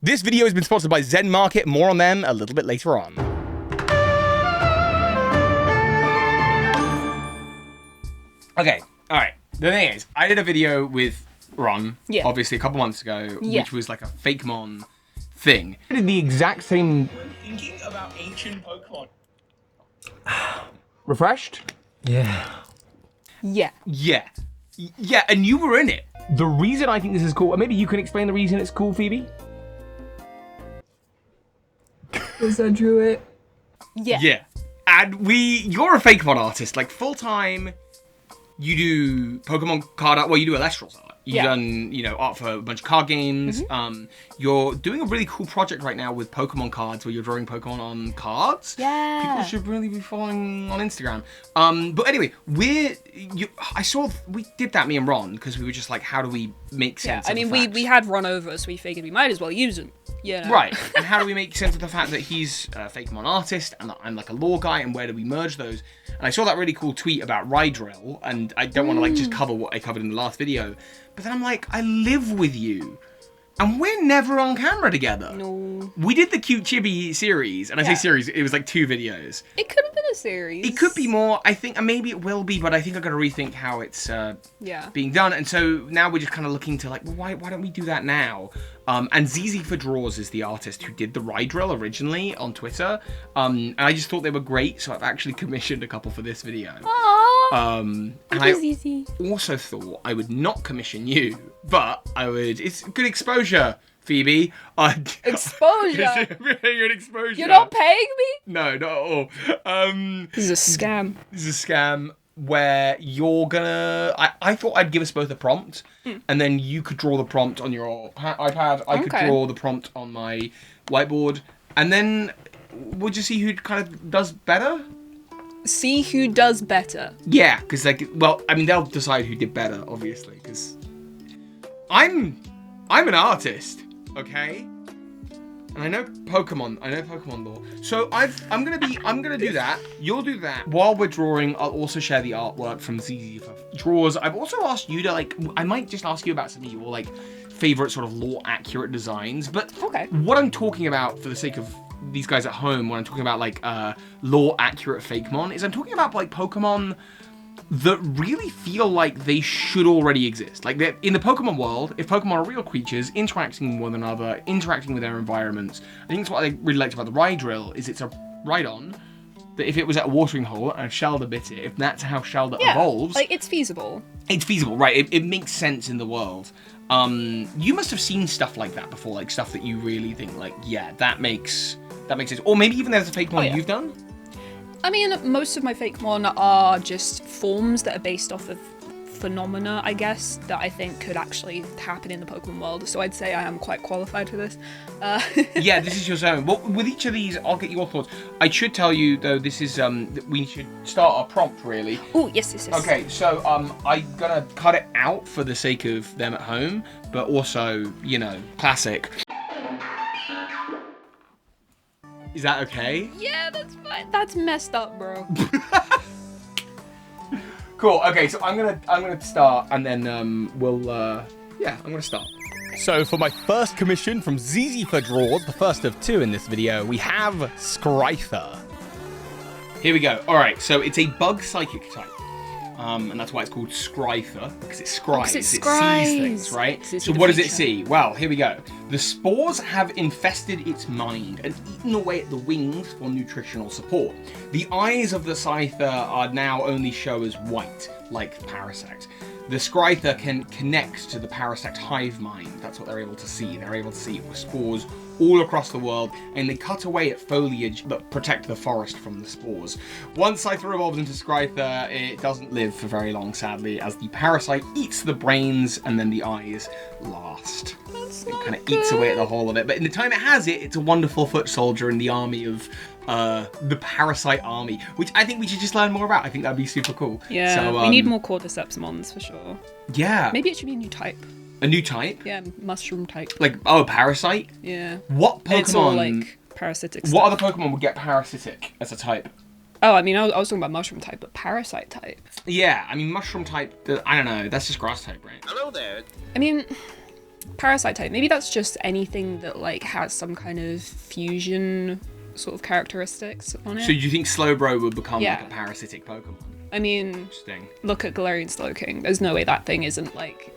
This video has been sponsored by Zen Market. More on them a little bit later on. Okay, alright. The thing is, I did a video with Ron, obviously a couple months ago, which was like a fakemon thing. I did the exact same... Thinking about ancient Pokemon. Refreshed? Yeah. Yeah, and you were in it. The reason I think this is cool, and maybe you can explain the reason it's cool, Phoebe? Because I drew it. Yeah. And you're a fakemon artist, like full-time. You do Pokemon card art, well, you do Elestrals art. You've done, art for a bunch of card games. You're doing a really cool project right now with Pokemon cards where you're drawing Pokemon on cards. Yeah. People should really be following on Instagram. But anyway, we did that, me and Ron, because we were just like, how do we make sense of the fact? we had Ron over, so we figured we might as well use him. Yeah. Right, and how do we make sense of the fact that he's a Fakemon artist and that I'm like a lore guy, and where do we merge those? And I saw that really cool tweet about Rydrill, and I don't want to like just cover what I covered in the last video, but then I'm like, I live with you, and we're never on camera together. No. We did the Cute Chibi series, and I say series, it was like 2 videos. It could have been a series. It could be more, I think, and maybe it will be, but I think I've got to rethink how it's being done. And so now we're just kind of looking to like, well, why don't we do that now? And ZZ for Draws is the artist who did the Rydrill originally on Twitter. And I just thought they were great, so I've actually commissioned a couple for this video. Aww. And I also thought I would not commission you, but I would. It's good exposure, Phoebe. Exposure? Good exposure. You're not paying me? No, not at all. This is a scam. This is a scam where you're gonna... I thought I'd give us both a prompt, and then you could draw the prompt on your iPad, I could draw the prompt on my whiteboard, and then we'll just see who kind of does better? See who does better. Yeah, because they'll decide who did better, obviously, because I'm an artist, okay? And I know Pokemon lore. So I'm gonna do that. You'll do that. While we're drawing, I'll also share the artwork from ZZ for Draws. I've also asked you to I might just ask you about some of your favorite sort of lore accurate designs. But what I'm talking about for the sake of these guys at home, when I'm talking about lore accurate Fakemon, is I'm talking about Pokemon that really feel like they should already exist. Like, in the Pokemon world, if Pokemon are real creatures, interacting with one another, interacting with their environments, I think that's what I really liked about the Rydrill, is it's a Rhydon that if it was at a watering hole and Shelder bit it, if that's how Shelder evolves... it's feasible. It's feasible, right. It makes sense in the world. You must have seen stuff like that before, stuff that you really think, that makes sense. Or maybe even there's a Fakemon you've done? I mean, most of my Fakemon are just forms that are based off of phenomena, I guess, that I think could actually happen in the Pokemon world. So I'd say I am quite qualified for this. Yeah, this is your zone. Well, with each of these, I'll get your thoughts. I should tell you, though, this is, that we should start our prompt, really. Oh, yes. Okay, so, I'm gonna cut it out for the sake of them at home, but also, classic. Is that okay? Yeah, that's fine. That's messed up, bro. Cool. Okay, so I'm gonna start, and then I'm gonna start. So for my first commission from ZZ for Draws, the first of 2 in this video, we have Scrither. Here we go. All right, so it's a bug psychic type. And that's why it's called Scrither, because it scries, it sees things, right? So what does it see? Well, here we go. The spores have infested its mind and eaten away at the wings for nutritional support. The eyes of the Scyther are now only show as white, like Parasect. The Scrither can connect to the Parasect hive mind. That's what they're able to see. They're able to see spores all across the world, and they cut away at foliage that protect the forest from the spores. Once Scyther evolves into Scrither, it doesn't live for very long, sadly, as the parasite eats the brains and then the eyes last. It kind of eats away at the whole of it. But in the time it has it, it's a wonderful foot soldier in the army of the Parasite army, which I think we should just learn more about. I think that'd be super cool. Yeah, so, we need more Cordycepsmons for sure. Yeah. Maybe it should be a new type. A new type? Yeah, mushroom type. Parasite? Yeah. What Pokemon... It's all, parasitic stuff. What other Pokemon would get parasitic as a type? Oh, I mean, I was talking about mushroom type, but parasite type. Yeah, I mean, mushroom type, I don't know, that's just grass type, right? Hello there. I mean... Parasite type. Maybe that's just anything that like has some kind of fusion sort of characteristics on it. So do you think Slowbro would become Yeah. like a parasitic Pokemon? I mean, Interesting. look at Galarian Slowking. There's no way that thing isn't like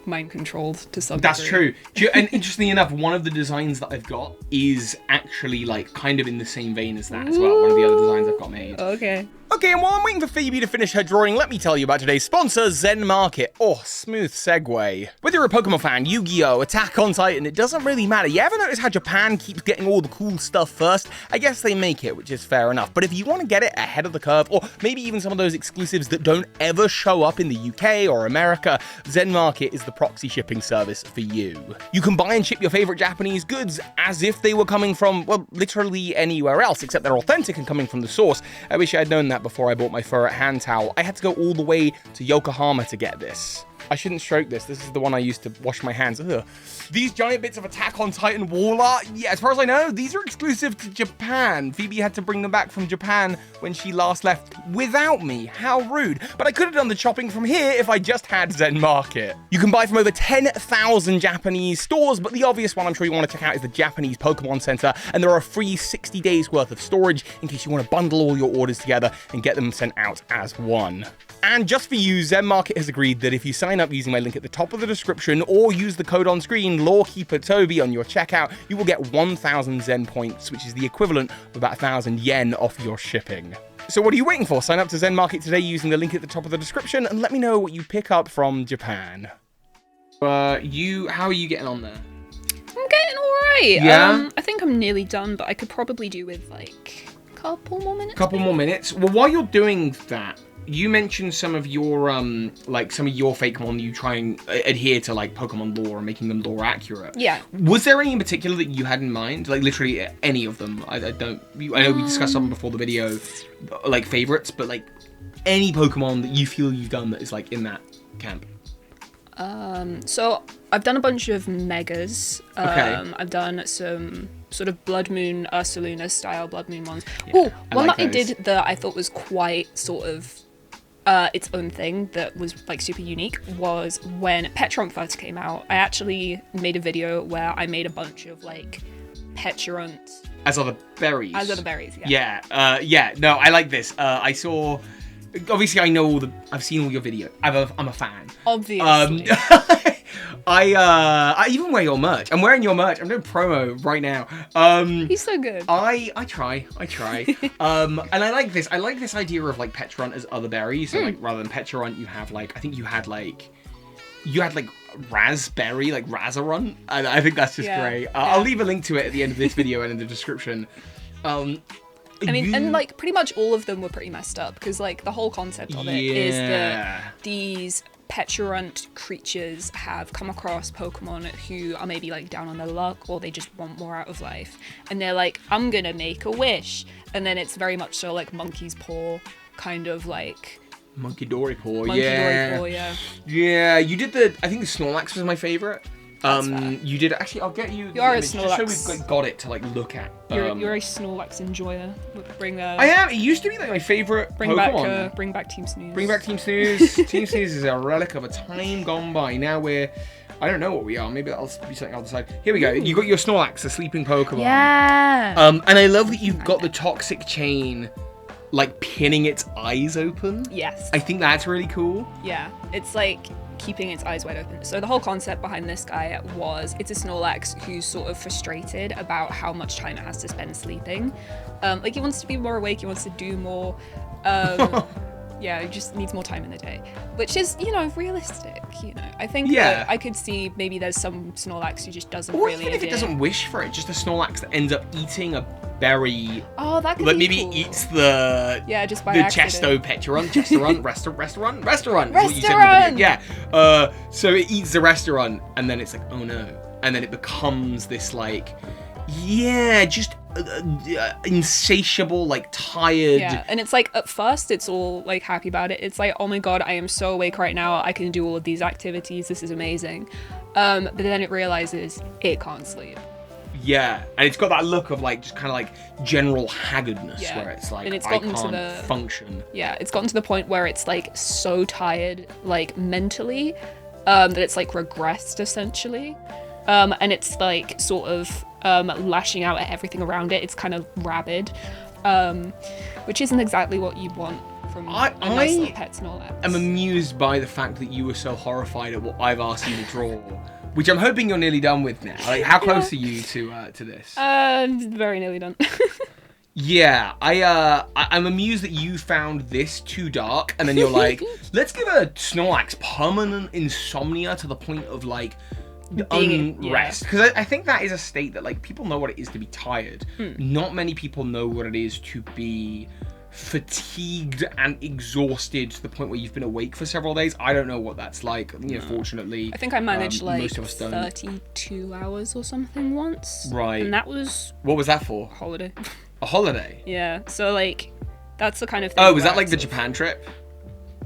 mind controlled to some That's degree. true. And interestingly enough, one of the designs that I've got is actually like kind of in the same vein as that as well. One of the other designs I've got made. Okay. Okay, and while I'm waiting for Phoebe to finish her drawing, let me tell you about today's sponsor, Zen Market. Oh, smooth segue. Whether you're a Pokemon fan, Yu-Gi-Oh!, Attack on Titan, it doesn't really matter. You ever notice how Japan keeps getting all the cool stuff first? I guess they make it, which is fair enough. But if you want to get it ahead of the curve, or maybe even some of those exclusives that don't ever show up in the UK or America, Zen Market is the proxy shipping service for you. You can buy and ship your favorite Japanese goods as if they were coming from, well, literally anywhere else, except they're authentic and coming from the source. I wish I had known that before I bought my fur hand towel. I had to go all the way to Yokohama to get this. I shouldn't stroke this. This is the one I used to wash my hands. Ugh. These giant bits of Attack on Titan wall art, yeah, as far as I know, these are exclusive to Japan. Phoebe had to bring them back from Japan when she last left without me. How rude. But I could have done the shopping from here if I just had Zen Market. You can buy from over 10,000 Japanese stores, but the obvious one I'm sure you want to check out is the Japanese Pokemon Center, and there are free 60 days worth of storage in case you want to bundle all your orders together and get them sent out as one. And just for you, Zen Market has agreed that if you sign up using my link at the top of the description or use the code on screen, Lawkeeper Toby, on your checkout, you will get 1,000 Zen points, which is the equivalent of about 1,000 yen off your shipping. So what are you waiting for? Sign up to Zen Market today using the link at the top of the description and let me know what you pick up from Japan. How are you getting on there? I'm getting alright. Yeah? I think I'm nearly done, but I could probably do with like a couple more minutes. Couple more minutes. Well, while you're doing that, you mentioned some of your Fakemon, you try and adhere to like Pokemon lore and making them lore accurate. Yeah. Was there any in particular that you had in mind? Like literally any of them? I know we discussed some before the video, like favorites, but like any Pokemon that you feel you've done that is like in that camp. So I've done a bunch of megas. Okay. I've done some sort of Blood Moon Ursaluna style Blood Moon ones. Yeah, Oh, I one like that I those. did that I thought was quite sort of its own thing that was like super unique was when Petrunt first came out. I actually made a video where I made a bunch of like Petrunt As other berries. as other berries. Yeah. Yeah. No, I like this. I saw. Obviously, I know I've seen all your videos. I'm a fan. Obviously. I even wear your merch. I'm wearing your merch. I'm doing promo right now. He's so good. I try. And I like this. I like this idea of like Petrunt as other berries. So like rather than Petrunt, you have like, I think you had like raspberry, like Razarunt. And I think that's just great. I'll leave a link to it at the end of this video and in the description. I mean, and like pretty much all of them were pretty messed up because like the whole concept of it is that these Petrunt creatures have come across Pokemon who are maybe like down on their luck or they just want more out of life, and they're like, I'm gonna make a wish, and then it's very much so like monkey's paw kind of like Monkey Dory Paw. monkey Yeah. Dory paw, yeah. Yeah, you did I think the Snorlax was my favorite. That's fair. You did, actually, I'll get you the are a image, just so Snorlax. we've got it to like look at. You're a Snorlax enjoyer. Bring I am. It used to be like my favorite Pokemon. bring back Team Snooze. Bring back Team Snooze. Team Snooze is a relic of a time gone by. Now I don't know what we are. Maybe that'll be something I'll decide. Here we go. You got your Snorlax, a sleeping Pokemon. Yeah. And I love that you've got the toxic chain, like pinning its eyes open. Yes. I think that's really cool. Yeah. It's like keeping its eyes wide open. So the whole concept behind this guy was it's a Snorlax who's sort of frustrated about how much time it has to spend sleeping. Like he wants to be more awake, he wants to do more. Yeah, he just needs more time in the day, which is, realistic. I think that I could see maybe there's some Snorlax who just doesn't Or really even if it adhere. doesn't wish for it, just a Snorlax that ends up eating a berry. Oh, that could Like be maybe cool. it eats the just by the accident. Restaurant is what you said in the video. Yeah. So it eats the restaurant and then it's like, oh no, and then it becomes this like, just insatiable, like tired. Yeah, and it's like at first it's all like happy about it. It's like, oh my god, I am so awake right now. I can do all of these activities. This is amazing. But then it realizes it can't sleep. Yeah, and it's got that look of like just kind of like general haggardness where it's like, And it's I gotten to can't function. Yeah, it's gotten to the point where it's like so tired, like mentally, that it's like regressed essentially. And it's like sort of lashing out at everything around it. It's kind of rabid, which isn't exactly what you want from a nice little pet Snorlax. I'm amused by the fact that you were so horrified at what I've asked you to draw, which I'm hoping you're nearly done with now. Like, how close are you to this? Very nearly done. Yeah, I'm amused that you found this too dark, and then you're like, let's give a Snorlax permanent insomnia to the point of like unrest, because I think that is a state that like people know what it is to be tired. Not many people know what it is to be fatigued and exhausted to the point where you've been awake for several days. I don't know what that's like. You know, fortunately, I think I managed like most of us don't. 32 hours or something once. Right. And that was what was that for? holiday. A holiday? Yeah. So like, that's the kind of thing. Oh, was that like the Japan trip?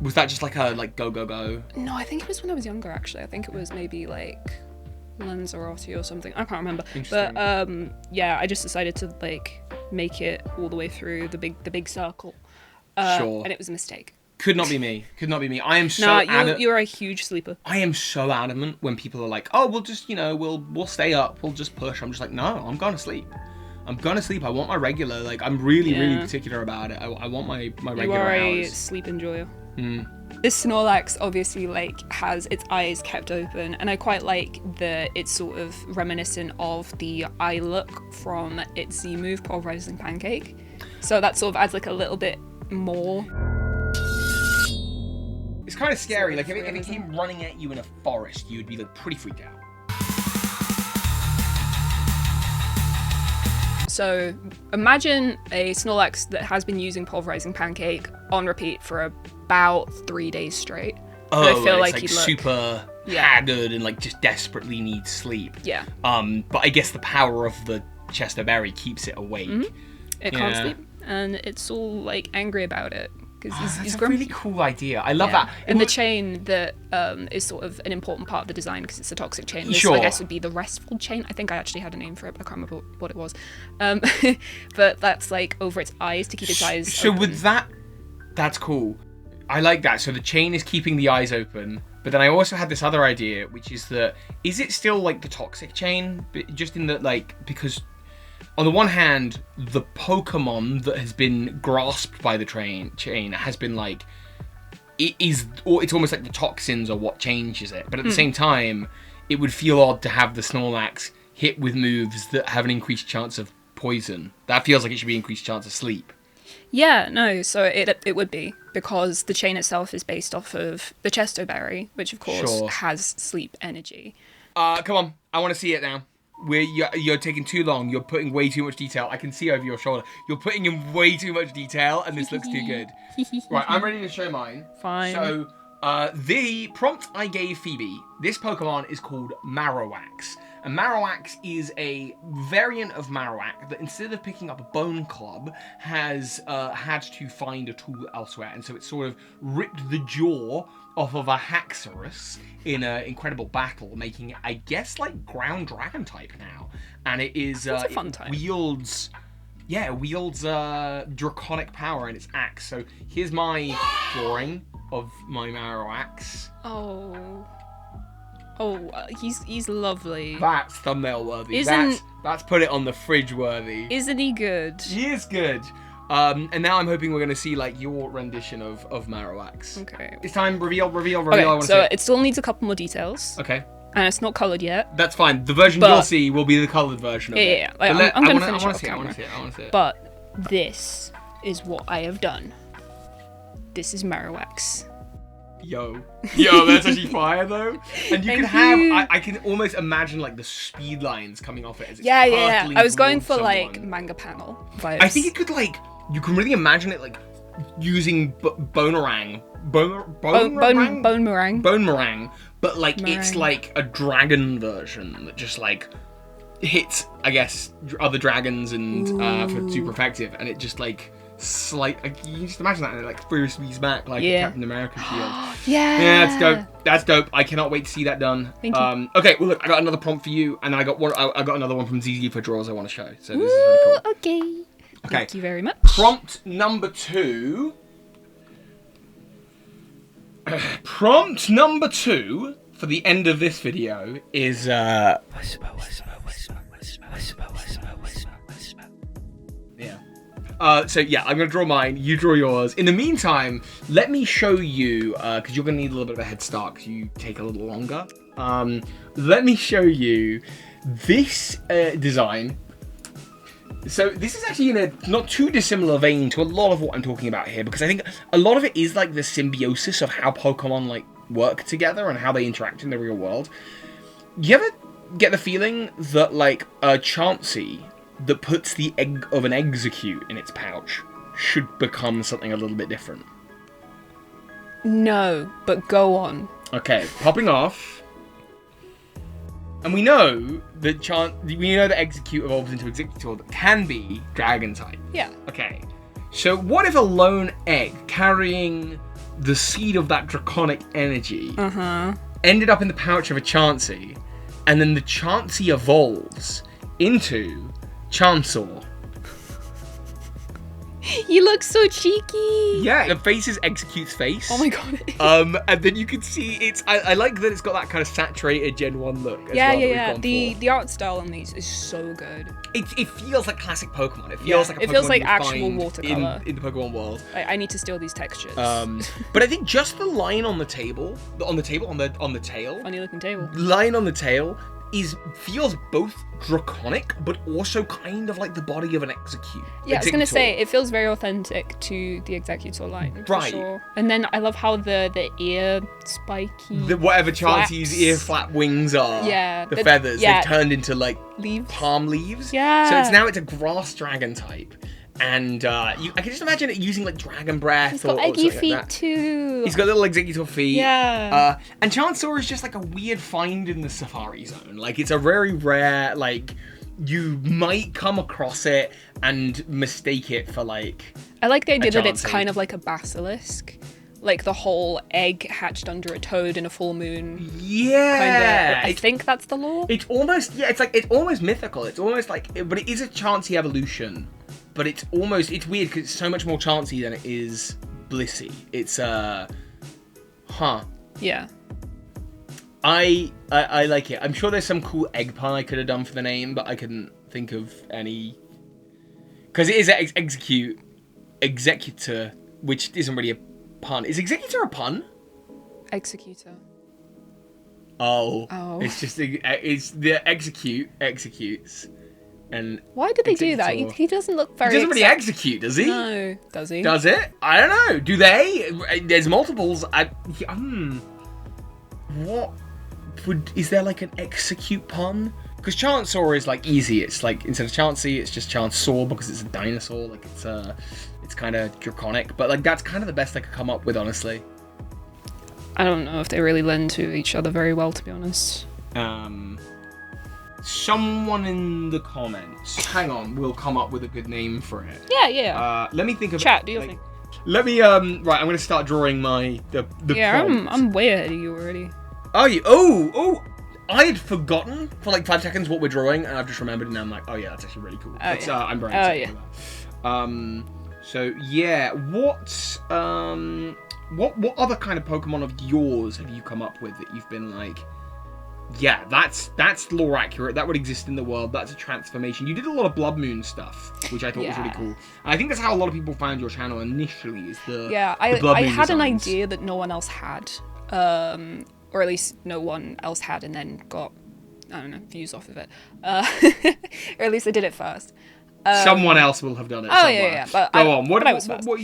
Was that just like a go? No, I think it was when I was younger. Actually, I think it was maybe like Lanzarote or something. I can't remember. But yeah, I just decided to like make it all the way through the big circle. Sure. And it was a mistake. Could not be me. I am so you're a huge sleeper. I am so adamant when people are like, "Oh, we'll just, we'll stay up. We'll just push." I'm just like, "No, I'm gonna sleep. I want my regular. Like, I'm really particular about it. I want my regular hours." You are a sleep enjoyer. This Snorlax obviously like has its eyes kept open, and I quite like that it's sort of reminiscent of the eye look from its Z move, Pulverizing Pancake. So that sort of adds like a little bit more. It's kind of scary. Like if it came running at you in a forest, you would be like pretty freaked out. So imagine a Snorlax that has been using Pulverizing Pancake on repeat for about 3 days straight. Oh, I feel like he'd super haggard and like just desperately needs sleep. Yeah. But I guess the power of the Chester Berry keeps it awake. It can't sleep, and it's all like angry about it because he's a grumpy. really cool idea. I love that. And the chain that is sort of an important part of the design because it's a toxic chain. This, Sure. I guess, would be the restful chain. I think I actually had a name for it, but I can't remember what it was. But that's like over its eyes to keep its eyes So open. with that, that's cool. I like that. So the chain is keeping the eyes open. But then I also had this other idea, which is that, is it still like the toxic chain? But just in that, like, because on the one hand, the Pokemon that has been grasped by the chain has been like, it's almost like the toxins are what changes it. But at the same time, it would feel odd to have the Snorlax hit with moves that have an increased chance of poison. That feels like it should be increased chance of sleep. Yeah, no, so it would be, because the chain itself is based off of the Chesto Berry, which of course has sleep energy. Come on, I want to see it now. You're taking too long. You're putting way too much detail. I can see over your shoulder. You're putting in way too much detail, and this looks too good. Right, I'm ready to show mine. Fine. So, the prompt I gave Phoebe, this Pokemon is called Marowak. And Marowak is a variant of Marowak that instead of picking up a bone club, has had to find a tool elsewhere. And so it sort of ripped the jaw off of a Haxorus in an incredible battle, making it, I guess, like ground dragon type now. And it is That's a fun type. wields draconic power in its axe. So here's my drawing of my Marowak. He's lovely. That's thumbnail worthy. That's put it on the fridge worthy. Isn't he good? He is good. And now I'm hoping we're going to see like your rendition of Marowak. Okay. It's time. Reveal. Okay, I want to see it still needs a couple more details. Okay. And it's not coloured yet. That's fine. The version you'll see will be the coloured version of it. Yeah. Like, I'm going to finish it off I camera. want to see it. But this is what I have done. This is Marowak. Yo, that's actually fire though. And you Thank can have, you. I can almost imagine like the speed lines coming off it as it's Yeah. hurtling I was going towards for like someone. manga panel vibes. I think it could like, you can really imagine it like using Bonerang. Bone meringue. But like it's Meringue. like a dragon version that just like hits, I guess, other dragons and for super effective, and it just like you just imagine that and it like frisbees back like a Captain America shield. Yeah, that's dope. I cannot wait to see that done. Thank you. Okay, well look, I got another prompt for you, and I got another one from ZZ for draws I want to show. So this is really cool. Okay. Thank you very much. Prompt number 2. Prompt number 2 for the end of this video is so yeah, I'm gonna draw mine, you draw yours. In the meantime, let me show you, because you're gonna need a little bit of a head start because you take a little longer. Let me show you this design. So this is actually in a not too dissimilar vein to a lot of what I'm talking about here, because I think a lot of it is like the symbiosis of how Pokemon like work together and how they interact in the real world. You ever get the feeling that like a Chansey that puts the egg of an Execute in its pouch should become something a little bit different? No, but go on. Okay, popping off. And we know that Execute evolves into Executor that can be Dragon type. Yeah. Okay. So what if a lone egg carrying the seed of that draconic energy ended up in the pouch of a Chansey, and then the Chansey evolves into Chansor? You look so cheeky. Yeah, the face is Execute's face. Oh my god. And then you can see it's. I like that it's got that kind of saturated Gen 1 look. Yeah. The art style on these is so good. It feels like classic Pokemon. It feels like a Pokemon it feels like you actual find watercolor in the Pokemon world. I need to steal these textures. But I think just the line on the tail, Funny looking table. line on the tail feels both draconic, but also kind of like the body of an Execute. Yeah, I was gonna say it feels very authentic to the Executor line, for Right. sure. And then I love how the ear spiky Whatever Chansey's ear flap wings are, Yeah, the feathers, yeah. they've turned into like leaves. palm leaves. Yeah. So it's a grass dragon type. And I can just imagine it using like dragon breath. He's got or eggy something feet like that. too. He's got little Executor feet. Yeah. And Chansor is just like a weird find in the Safari Zone. Like it's a very rare, like you might come across it and mistake it for like. I like the idea that it's Chansey. kind of like a basilisk. Like the whole egg hatched under a toad in a full moon. Yeah. Kinda. I think that's the lore. It's almost, it's almost mythical. It's almost like, but it is a Chansey evolution. But it's weird because it's so much more Chansey than it is Blissey. It's, Yeah. I like it. I'm sure there's some cool egg pun I could have done for the name, but I couldn't think of any. Because it is Executor, which isn't really a pun. Is Executor a pun? Executor. Oh. Oh. It's the executes. And Why did they do that? Executor. He doesn't look very. He doesn't really execute, does he? No, does he? Does it? I don't know. Do they? There's multiples. What is there like an execute pun? Because Chansor is like easy. It's like instead of Chansey, it's just Chansor because it's a dinosaur. Like it's kind of draconic. But like that's kind of the best I could come up with, honestly. I don't know if they really lend to each other very well, to be honest. Someone in the comments, hang on, will come up with a good name for it. Yeah. Let me think of Chat, do your thing. Let me right, I'm gonna start drawing the Yeah, prompt. I'm way ahead of you already. Are you? Oh! I had forgotten for like 5 seconds what we're drawing, and I've just remembered, and now I'm like, oh yeah, that's actually really cool. I'm very excited for that. So yeah, what other kind of Pokemon of yours have you come up with that you've been like, yeah, that's lore accurate. That would exist in the world. That's a transformation. You did a lot of Blood Moon stuff, which I thought was really cool. And I think that's how a lot of people found your channel initially. Is the I Blood Moon had an designs. idea that no one else had, or at least no one else had, and then got, I don't know, views off of it, or at least I did it first. Someone else will have done it. Oh somewhere. yeah. But go on. But I was first. What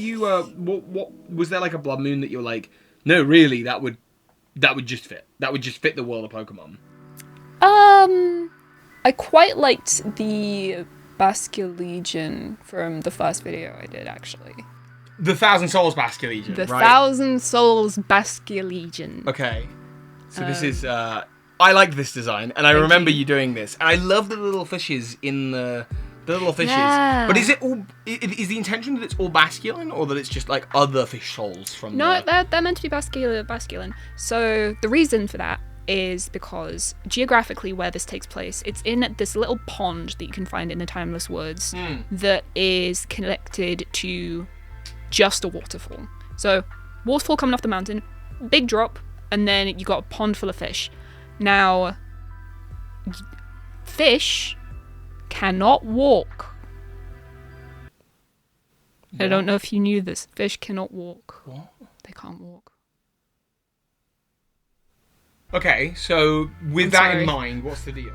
was there like a Blood Moon that you're like, no, really, that would just fit. That would just fit the world of Pokemon. I quite liked the Basculegion from the first video I did, actually. The 1,000 Souls Basculegion, The right? 1,000 Souls Basculegion. Okay. So this is I like this design, and I remember you doing this. And I love the little fishes in the little fishes. Yeah. But is the intention that it's all Basculin, or that it's just like other fish souls from No, they're meant to be Basculin. So the reason for that is because geographically where this takes place, it's in this little pond that you can find in the Timeless Woods that is connected to just a waterfall. So waterfall coming off the mountain, big drop, and then you got a pond full of fish. Now, fish cannot walk. I don't know if you knew this. Fish cannot walk. What? They can't walk. Okay, so with I'm that sorry. in mind, what's the deal?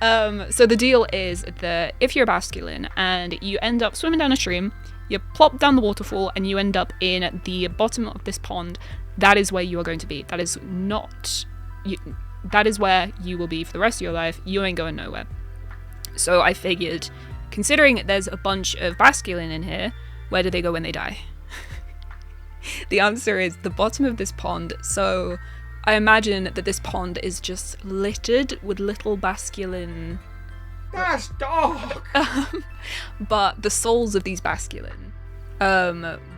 So the deal is that if you're a basculin and you end up swimming down a stream, you plop down the waterfall and you end up in the bottom of this pond, that is where you are going to be. That is not... that is where you will be for the rest of your life. You ain't going nowhere. So I figured, considering there's a bunch of basculin in here, where do they go when they die? The answer is the bottom of this pond. So I imagine that this pond is just littered with little basculin. That's dark! But the souls of these basculin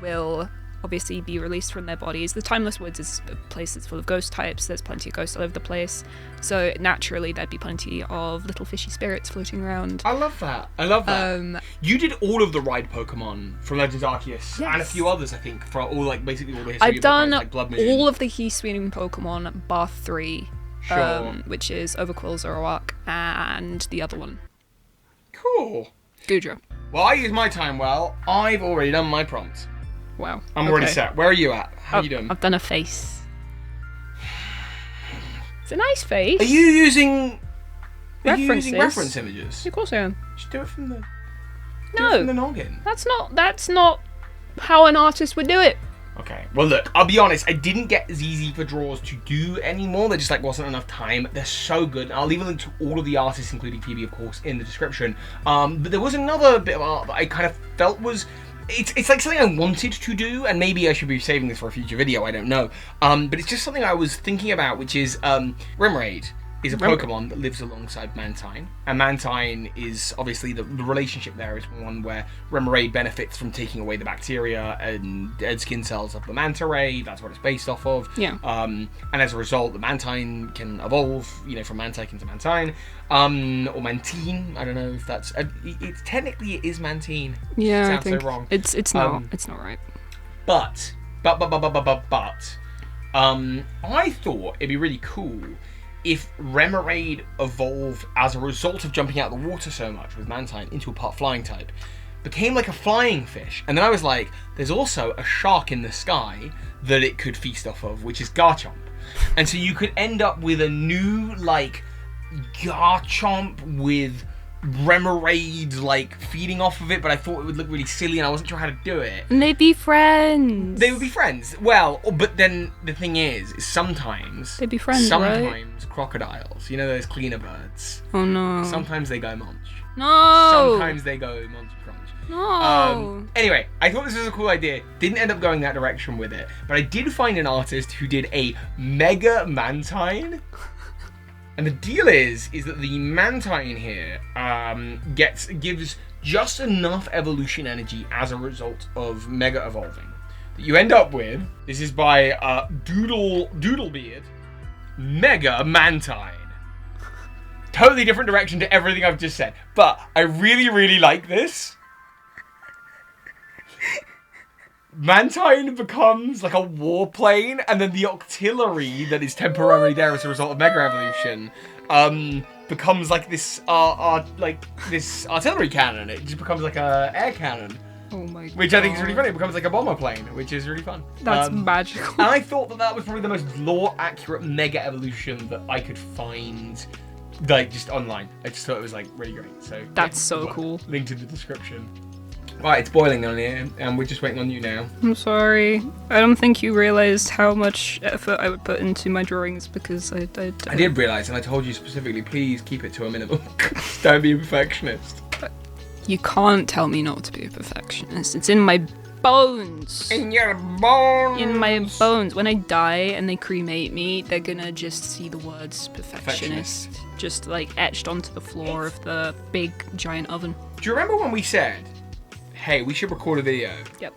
will obviously be released from their bodies. The Timeless Woods is a place that's full of ghost types. There's plenty of ghosts all over the place. So naturally there'd be plenty of little fishy spirits floating around. I love that. I love that. You did all of the ride Pokemon from Legends Arceus and a few others, I think, for all basically all the history I've of done Pokemon, like Blood Moon. all of the Heat-Sweeting Pokemon bar 3, Sure. which is Overqwil, Zoroark, and the other one, Cool. Goodra. Well, I use my time well. I've already done my prompt. Wow. I'm already okay. set. Where are you at? How you doing? I've done a face. It's a nice face. Are you using References? reference images? Of course I am. Just do it from the No, noggin. that's not how an artist would do it. Okay. Well, look. I'll be honest. I didn't get ZZ for draws to do anymore. There just wasn't enough time. They're so good. I'll leave a link to all of the artists, including Phoebe, of course, in the description. But there was another bit of art that I kind of felt was. It's like something I wanted to do, and maybe I should be saving this for a future video, I don't know. But it's just something I was thinking about, which is Remoraid is a Pokemon that lives alongside Mantine. And Mantine is, obviously, the relationship there is one where Remoraid benefits from taking away the bacteria and dead skin cells of the Manta Ray. That's what it's based off of. Yeah. And as a result, the Mantine can evolve, from Mantike into Mantine. Or Mantine. I don't know if that's... It's technically, it is Mantine. Yeah, Sounds I think so wrong. it's not right. But I thought it'd be really cool if Remoraid evolved as a result of jumping out of the water so much with Mantine into a part flying type, became like a flying fish, and then I was like, there's also a shark in the sky that it could feast off of, which is Garchomp, and so you could end up with a new Garchomp with Remoraid feeding off of it, but I thought it would look really silly and I wasn't sure how to do it. And they'd be friends. They would be friends. Well, but then the thing is sometimes They'd be friends, sometimes crocodiles, those cleaner birds. Oh no. Sometimes they go munch. No. Sometimes they go munch crunch. No. Anyway, I thought this was a cool idea. Didn't end up going that direction with it, but I did find an artist who did a Mega Mantine. And the deal is that the Mantine here gives just enough evolution energy as a result of Mega evolving that you end up with. This is by Doodlebeard, Mega Mantine. Totally different direction to everything I've just said, but I really, really like this. Mantine becomes like a warplane, and then the artillery that is temporarily there as a result of Mega Evolution becomes like this this artillery cannon. It just becomes like a air cannon. Oh my god. Which I think is really funny. It becomes like a bomber plane, which is really fun. That's magical. And I thought that was probably the most lore-accurate Mega Evolution that I could find, just online. I just thought it was really great. So That's so cool. Link in the description. Right, it's boiling on here, and we're just waiting on you now. I'm sorry. I don't think you realised how much effort I would put into my drawings because I did realise, and I told you specifically, please keep it to a minimum. Don't be a perfectionist. You can't tell me not to be a perfectionist. It's in my bones. In your bones. In my bones. When I die and they cremate me, they're gonna just see the words perfectionist just etched onto the floor of the big giant oven. Do you remember when we said, hey, we should record a video? Yep.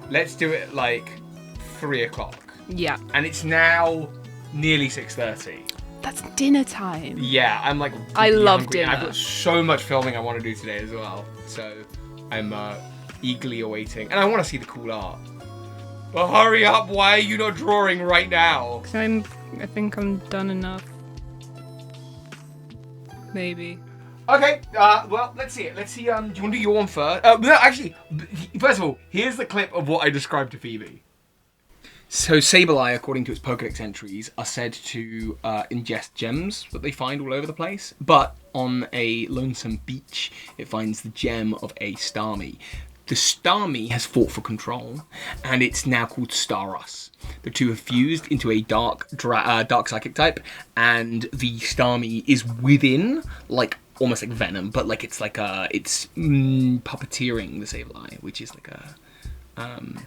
Let's do it at 3 o'clock. Yeah. And it's now nearly 6:30. That's dinner time. Yeah, I'm I love hungry, and dinner. I've got so much filming I want to do today as well. So I'm eagerly awaiting. And I want to see the cool art. Well, hurry up. Why are you not drawing right now? I think I'm done enough. Maybe. Okay, well, let's see it. Let's see, do you want to do your one first? No, actually, first of all, here's the clip of what I described to Phoebe. So Sableye, according to its Pokedex entries, are said to ingest gems that they find all over the place, but on a lonesome beach, it finds the gem of a Starmie. The Starmie has fought for control, and it's now called Starus. The two have fused into a dark psychic type, and the Starmie is within, like, almost like Venom, but like it's puppeteering the Sableye, which is like a...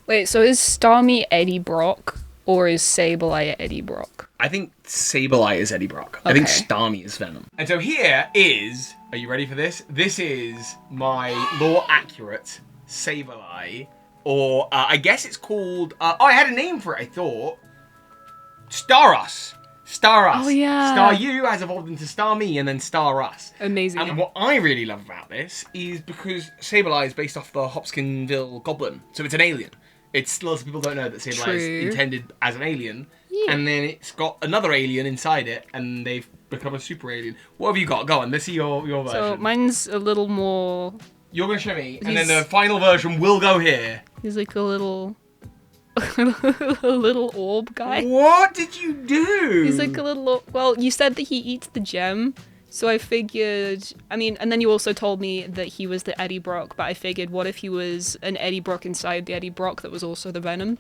Wait, so is Starmie Eddie Brock, or is Sableye Eddie Brock? I think Sableye is Eddie Brock. Okay. I think Starmie is Venom. And so here is... Are you ready for this? This is my lore accurate Sableye, or I guess it's called... I had a name for it, I thought. Starus. Oh, yeah. Staryu has evolved into Starmie and then Starus. Amazing. And what I really love about this is because Sableye is based off the Hopkinsville Goblin. So it's an alien. It's lots of people don't know that Sableye is intended as an alien. Yeah. And then it's got another alien inside it, and they've become a super alien. What have you got? Go on, let's see your version. So mine's a little more... You're going to show me, and then the final version will go here. He's like a little... a little orb guy. What did you do? He's like a little... Well, you said that he eats the gem, so I figured... I mean, and then you also told me that he was the Eddie Brock, but I figured, what if he was an Eddie Brock inside the Eddie Brock that was also the Venom?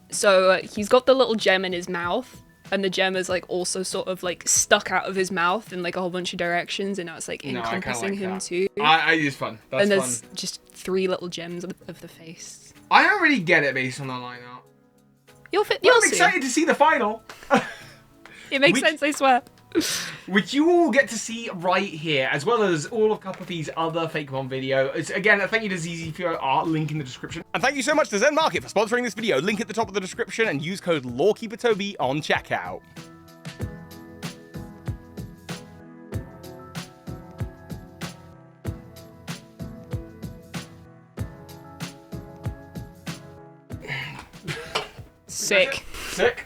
So he's got the little gem in his mouth, and the gem is like also sort of like stuck out of his mouth in like a whole bunch of directions, and now it's like encompassing him too. It's fun. That's and there's fun. just 3 little gems of the face. I don't really get it based on the lineup. You'll I'm excited to see the final. It makes sense, I swear. Which you all get to see right here, as well as all of Cuppa Phee's other fakemon videos. Again, thank you to ZZ for your art, link in the description. And thank you so much to Zen Market for sponsoring this video. Link at the top of the description, and use code LorekeeperToby on checkout. Sick. Sick.